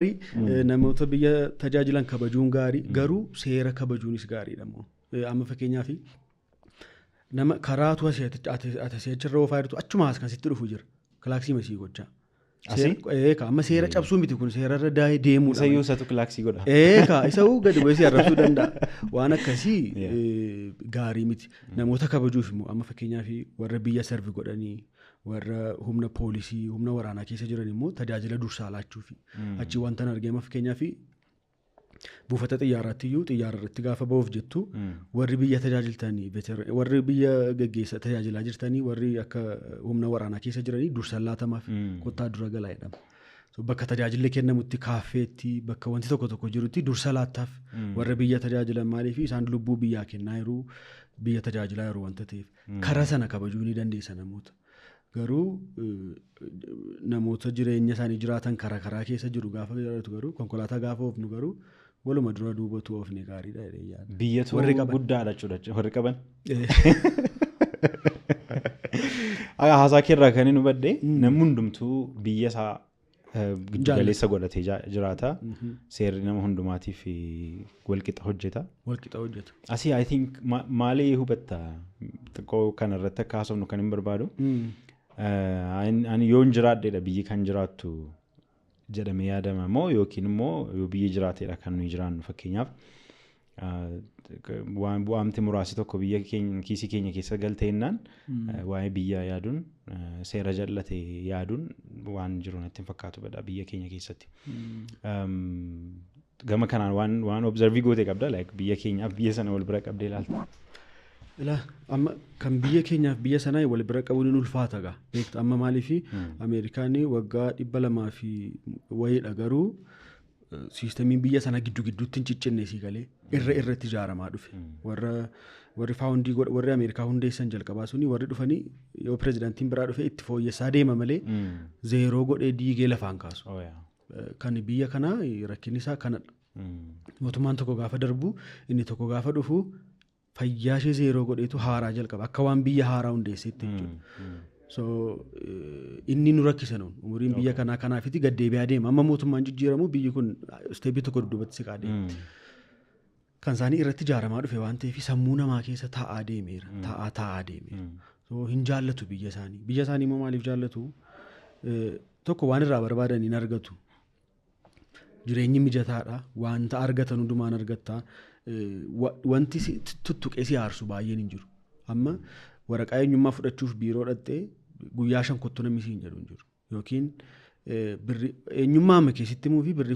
namoota biyya tajaajilan kabajuun gaarii garuu seera kabajuunis gaariidha moo amma fakkeenyaaf nama karaatu asirra oofaa jirtu achumaas kan sitti dhufu jira kilaaksii masii gochaa amma seera cabsuu miti kun seerarra deemuudha isa yuusatu kilaaksii godha isa gadi bu'ee arrabsuu danda'a waan akkasii gaarii miti namoota kabajuuf immoo amma fakkeenyaaf warra biyya sarvi godhanii warra humna poolisii humna waraanaa keessa jiran immoo tajaajila dursaa laachuuf achi wanta argeema fakkeenyaaf buufata xiyyaaraatti iyyuu xiyyaara irratti gaafa ba'uuf jettu warri biyya tajaajiltanii warri biyya gaggeessa tajaajilaa jirtanii warri akka humna waraanaa keessa jiranii dursa laatamaaf kottaa dura galaa jedhama. Bakka tajaajilli kennamutti kaaffeetti bakka wanti tokko jirutti dursa laattaaf warra biyya tajaajilan maaliif isaan lubbuu biyyaa kennaa yeroo biyya tajaajilaa yeroo wanta ta'eef karaa sana kabajuu ni dandeessa namoota. Garuu namoota jireenya isaanii jiraatan karaa keessa jiru gaafa jiraatu garuu konkolaataa gaafa oofnu garuu waluma dura duubatu oofne gaariidha jedhee yaada. Biyyatu guddaadha jechuudha warri qaban. Haasaa keerraa kan inni hubadhe namni hundumtuu biyya isaa giddugaleessa godhatee jiraata. Seerri nama hundumaatiif walqixa hojjeta. Asii I think maalii hubatta xiqqoo kanarratti akka haasofnu kan hin barbaadu. Ani yoon jiraadheedha biyyi kan jiraattu jedhamee yaadama moo yookiin immoo yoo biyyi jiraateedha kan nuyi jiraannu fakkeenyaaf waamti muraasi tokko biyya keenya kiisii keenya keessa galteennaan waa'ee biyya yaaduun seera jallatee yaaduun waan jiru natti hin fakkaatu badha biyya keenya keessatti. Gama kanaan waan observii gootee qabda biyya keenyaaf biyya sana wal bira qabdee ilaalta. Amma kan biyya keenyaaf biyya sanaa wal bira qabuun ni ulfaata gaa. Amma maaliif Ameerikaanii waggaa 200 wayiidha garuu siistamiin biyya sana gidduutti hin ciccinneesii galee irratti ijaaramaa dhufe. Warri Ameerikaa hundeessan jalqabaa suni warri dhufanii yoo pirezidaantiin biraa dhufe itti fooyyessaa deema malee zeeroo godhee diigee lafaan kaasu. Kan biyya kanaa rakkinni isaa kanadha. Mootummaan tokko gaafa darbu inni tokko gaafa dhufu fayyaa ishee zeeroo godheetu haaraa jalqaba akka waan biyya haaraa hundeesseetti jechuudha. Inni nu rakkisan umuriin biyya kanaa kanaafiti gaddeebi'aa deema amma mootummaan jijjiiramu biyyi kun isteebii tokko dudduubatti siqaa deema. Kan isaanii irratti ijaaramaa dhufe waan ta'eef sammuu namaa keessa taa'aa deemeera. Hin jaallatu biyya isaanii immoo maaliif jaallatu tokko waan irraa barbaadan hin argatu. Jireenyi mijataadha wanta argatan hundumaan argatta. Wanti tuttuqee si aarsu baay'een hin jiru. Amma waraqaa eenyummaa fudhachuuf biiroo dhattee guyyaa 5 kottu namni siin jedhu hin jiru. Yookiin eenyummaa amma keessatti immoo fi birri